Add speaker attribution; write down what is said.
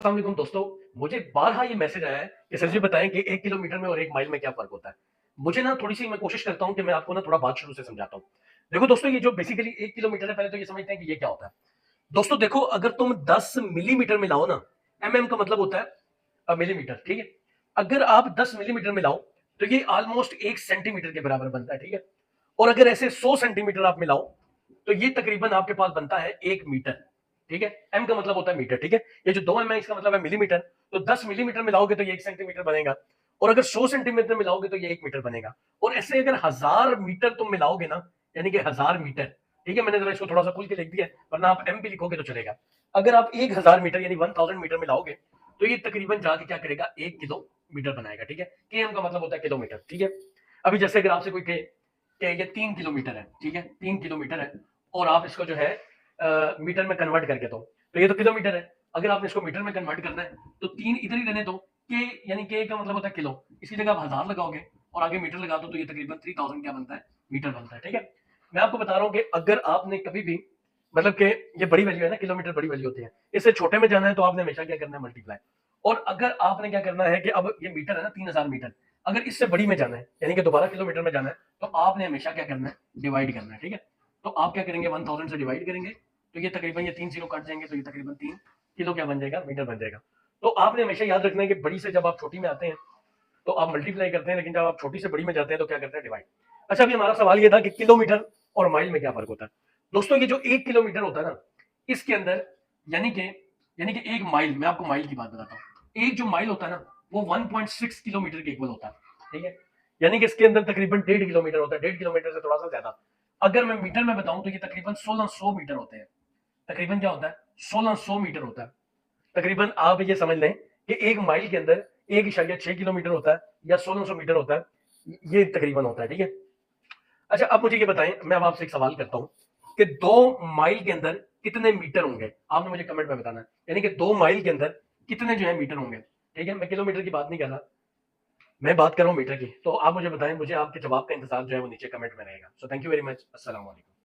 Speaker 1: अस्सलाम वालेकुम दोस्तों, मुझे बारहा ये मैसेज आया है कि सर जी बताएं कि 1 किलोमीटर में और 1 माइल में क्या फ़र्क होता है? मुझे ना थोड़ी-सी मैं कोशिश करता हूँ कि मैं आपको ना थोड़ा बात शुरू से समझाता हूँ। देखो दोस्तों, ये जो बेसिकली 1 किलोमीटर है, पहले तो ये समझते हैं कि ये क्या होता है। दोस्तों देखो, अगर तुम 10 मिलीमीटर मिलाओ ना, एमएम का मतलब होता है मिलीमीटर, ठीक है? अगर आप 10 मिलीमीटर मिलाओ, तो ये ऑलमोस्ट 1 सेंटीमीटर के बराबर बनता है, ठीक है? और अगर ऐसे 100 सेंटीमीटर आप मिलाओ, तो ये तकरीबन आपके पास बनता है 1 मीटर, ठीक है? एम का मतलब होता है मीटर, ठीक है? ये जो 2 एम है, इसका मतलब है मिलीमीटर। तो 10 मिलीमीटर मिलाओगे तो ये 1 सेंटीमीटर बनेगा, और अगर 100 सेंटीमीटर मिलाओगे तो ये 1 मीटर बनेगा। और ऐसे अगर 1000 मीटर तुम मिलाओगे ना, यानी कि 1000 मीटर, ठीक है? मैंने जरा इसको थोड़ा सा खुल के लिख दिया है, वरना आप एम भी लिखोगे तो चलेगा। अगर आप 1000 मीटर यानी 1000 मीटर मिलाओगे, तो ये तकरीबन जाके क्या करेगा, 1 किलोमीटर बनाएगा, ठीक है? केएम का मतलब होता है किलोमीटर, ठीक है? अभी जैसे अगर आपसे कोई कहे कि ये 3 किलोमीटर है, ठीक है? 3 किलोमीटर है, और आप इसको जो है मीटर में कन्वर्ट करके दो, तो ये तो किलोमीटर है। अगर आपने इसको मीटर में कन्वर्ट करना है, तो 3 इधर ही रहने दो, के यानी के का मतलब होता है किलो, इसकी जगह आप 1000 लगाओगे और आगे मीटर लगा दो, तो ये तकरीबन 3000 क्या बनता है, मीटर बनता है, ठीक है? मैं आपको बता रहा हूँ कि अगर आपने कभी भी मतलब कि ये बड़ी वैल्यू है ना, किलोमीटर बड़ी वैल्यू होती है, इससे छोटे में जाना है तो आपने हमेशा क्या करना है, मल्टीप्लाई। और अगर आपने क्या करना है कि अब ये मीटर है ना, 3000 मीटर, अगर इससे बड़ी में जाना है यानी कि दोबारा किलोमीटर में जाना है, तो आपने हमेशा क्या करना है, डिवाइड करना है, ठीक है? तो आप क्या करेंगे, 1000 से डिवाइड करेंगे, तो ये तकरीबन ये 3 जीरो कट जाएंगे, तो ये तकरीबन 3 किलो क्या बन जाएगा, मीटर बन जाएगा। तो आपने हमेशा याद रखना है कि बड़ी से जब आप छोटी में आते हैं तो आप मल्टीप्लाई करते हैं, लेकिन जब आप छोटी से बड़ी में जाते हैं तो क्या करते हैं, डिवाइड। अच्छा, अभी हमारा सवाल ये था कि किलोमीटर और माइल में क्या फर्क होता है। दोस्तों, ये जो 1 किलोमीटर होता है ना, इसके अंदर यानी कि एक माइल, मैं आपको माइल की बात बताता हूँ, एक जो माइल होता है ना, वो 1.6 किलोमीटर के इक्वल होता है, ठीक है? यानी कि इसके अंदर तकरीबन 1.5 किलोमीटर होता है, 1.5 किलोमीटर से थोड़ा सा ज्यादा। अगर मैं मीटर में बताऊं तो ये तकरीबन 1600 मीटर होते हैं। तकरीबन क्या होता है, 1600 मीटर होता है। तकरीबन आप ये समझ लें कि एक माइल के अंदर 1.6 किलोमीटर होता है, या 1600 मीटर होता है, ये तकरीबन होता है, ठीक है? अच्छा, अब मुझे ये बताएं, मैं अब आपसे एक सवाल करता हूं कि 2 माइल के अंदर कितने मीटर होंगे, आपने मुझे कमेंट में बताना है। यानी कि 2 माइल के अंदर कितने जो है मीटर होंगे, ठीक है? मैं किलोमीटर की बात नहीं कर रहा, मैं बात कर रहा हूं मीटर की। तो आप मुझे बताएं, मुझे आपके जवाब का इंतजार जो है वो नीचे कमेंट में रहेगा। So thank you very much. अस्सलाम वालेकुम।